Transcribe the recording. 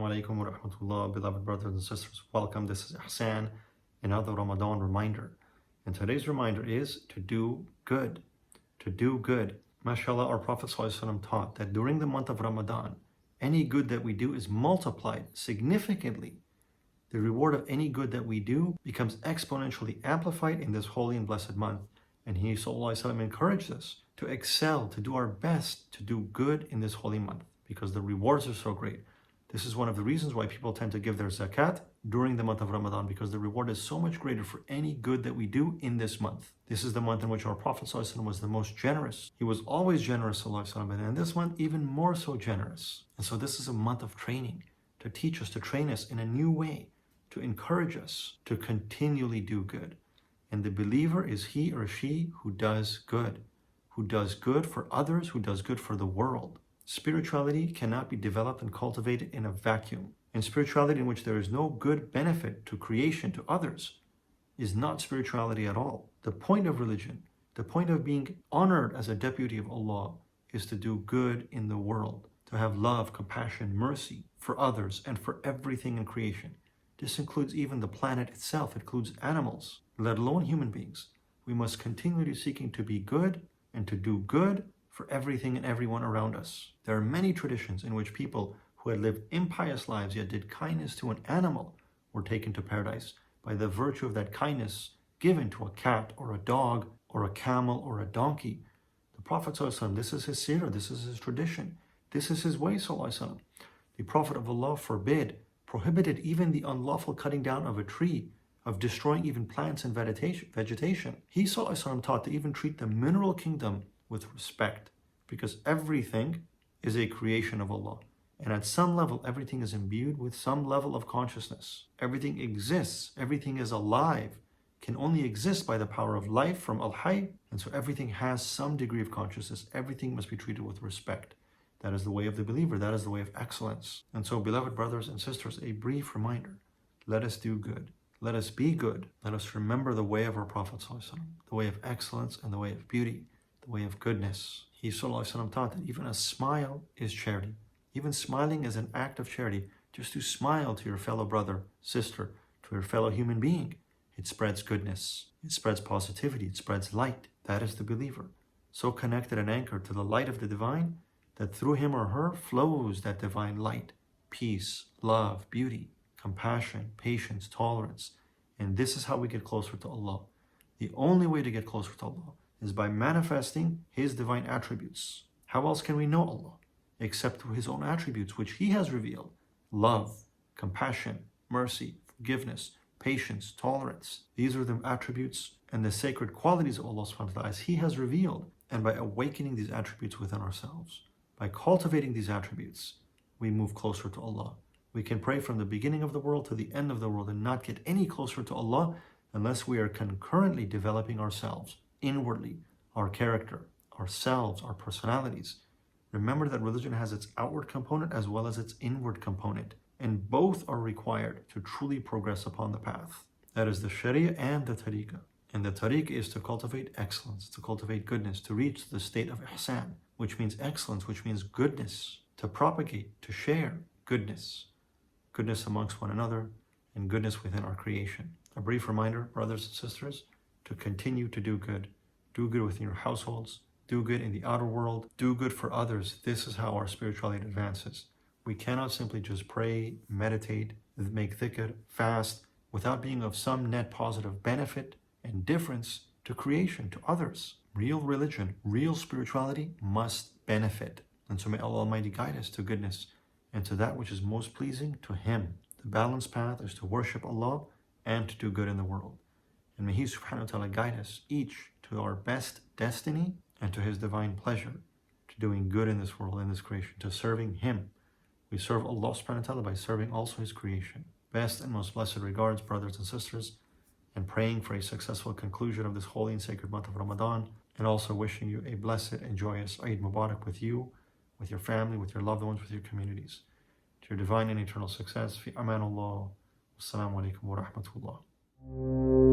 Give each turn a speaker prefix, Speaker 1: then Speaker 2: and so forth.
Speaker 1: alaikum wa rahmatullah, beloved brothers and sisters. Welcome. This is Ihsan, another Ramadan reminder. And today's reminder is to do good. To do good. MashaAllah, our Prophet ﷺ taught that during the month of Ramadan, any good that we do is multiplied significantly. The reward of any good that we do becomes exponentially amplified in this holy and blessed month. And He ﷺ encouraged us to excel, to do our best to do good in this holy month, because the rewards are so great. This is one of the reasons why people tend to give their zakat during the month of Ramadan, because the reward is so much greater for any good that we do in this month. This is the month in which our Prophet ﷺ was the most generous. He was always generous, ﷺ, and in this month even more so generous. And so this is a month of training, to teach us, to train us in a new way, to encourage us to continually do good. And the believer is he or she who does good for others, who does good for the world. Spirituality cannot be developed and cultivated in a vacuum. And spirituality in which there is no good benefit to creation, to others, is not spirituality at all. The point of religion, the point of being honored as a deputy of Allah, is to do good in the world, to have love, compassion, mercy for others and for everything in creation. This includes even the planet itself, it includes animals, let alone human beings. We must continually seeking to be good and to do good for everything and everyone around us. There are many traditions in which people who had lived impious lives yet did kindness to an animal were taken to paradise by the virtue of that kindness given to a cat or a dog or a camel or a donkey. The Prophet ﷺ, this is his seerah, this is his tradition, this is his way. ﷺ. The Prophet of Allah prohibited even the unlawful cutting down of a tree, of destroying even plants and vegetation. He ﷺ taught to even treat the mineral kingdom with respect, because everything is a creation of Allah. And at some level, everything is imbued with some level of consciousness. Everything exists, everything is alive, can only exist by the power of life from Al-Hayy. And so everything has some degree of consciousness. Everything must be treated with respect. That is the way of the believer. That is the way of excellence. And so, beloved brothers and sisters, a brief reminder. Let us do good. Let us be good. Let us remember the way of our Prophet ﷺ, the way of excellence and the way of beauty, the way of goodness. He ﷺ taught that even a smile is charity. Even smiling is an act of charity. Just to smile to your fellow brother, sister, to your fellow human being. It spreads goodness. It spreads positivity. It spreads light. That is the believer. So connected and anchored to the light of the divine, that through him or her flows that divine light, peace, love, beauty, compassion, patience, tolerance. And this is how we get closer to Allah. The only way to get closer to Allah is by manifesting His divine attributes. How else can we know Allah? Except through His own attributes, which He has revealed. Love, compassion, mercy, forgiveness, patience, tolerance. These are the attributes and the sacred qualities of Allah subhanahu wa ta'ala as He has revealed. And by awakening these attributes within ourselves, by cultivating these attributes, we move closer to Allah. We can pray from the beginning of the world to the end of the world and not get any closer to Allah unless we are concurrently developing ourselves inwardly, our character, ourselves, our personalities. Remember that religion has its outward component as well as its inward component, and both are required to truly progress upon the path. That is the Sharia and the Tariqah. And the Tariqah is to cultivate excellence, to cultivate goodness, to reach the state of Ihsan, which means excellence, which means goodness, to propagate, to share goodness amongst one another, and goodness within our creation. A brief reminder, brothers and sisters, to continue to do good. Do good within your households, do good in the outer world, do good for others. This is how our spirituality advances. We cannot simply just pray, meditate, make dhikr, fast, without being of some net positive benefit and difference to creation, to others. Real religion, real spirituality must benefit. And so may Allah Almighty guide us to goodness and to that which is most pleasing to Him. The balanced path is to worship Allah and to do good in the world. And may He subhanahu wa ta'ala guide us each to our best destiny and to His divine pleasure, to doing good in this world, in this creation, to serving Him. We serve Allah subhanahu wa ta'ala by serving also His creation. Best and most blessed regards, brothers and sisters, and praying for a successful conclusion of this holy and sacred month of Ramadan, and also wishing you a blessed and joyous Eid Mubarak with you, with your family, with your loved ones, with your communities. To your divine and eternal success. Fi amanullah. Wassalamu alaikum wa rahmatullah.